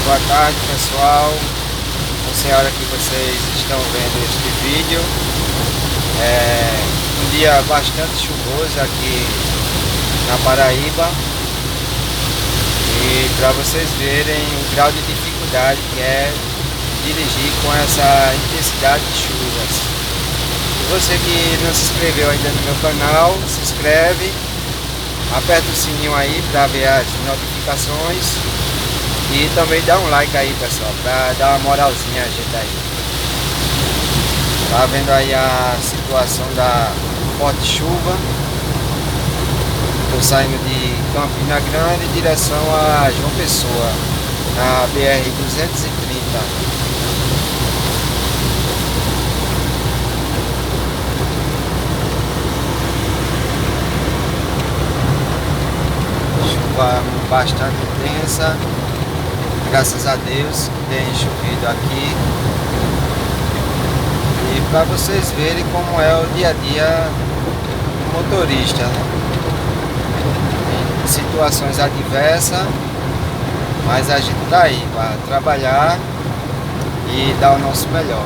Boa tarde, pessoal. Não sei a hora que vocês estão vendo este vídeo. É um dia bastante chuvoso aqui na Paraíba. E para vocês verem o grau de dificuldade que é dirigir com essa intensidade de chuvas. E você que não se inscreveu ainda no meu canal, se inscreve, aperta o sininho aí para ver as notificações e também dá um like aí, pessoal, para dar uma moralzinha a gente aí. Tá vendo aí a situação da forte chuva. Estou saindo de Campina Grande em direção a João Pessoa, na BR-230. Chuva bastante intensa, graças a Deus que tem chovido aqui. E para vocês verem como é o dia a dia do motorista, né? Em situações adversas, mas a gente tá aí para trabalhar e dar o nosso melhor.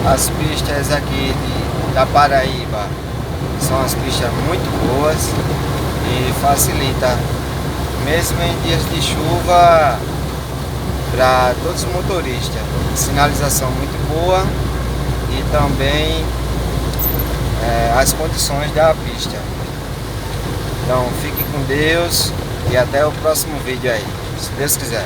As pistas aqui da Paraíba são as pistas muito boas e facilita, mesmo em dias de chuva, para todos os motoristas. Sinalização muito boa e também as condições da pista. Então fique com Deus e até o próximo vídeo aí, se Deus quiser.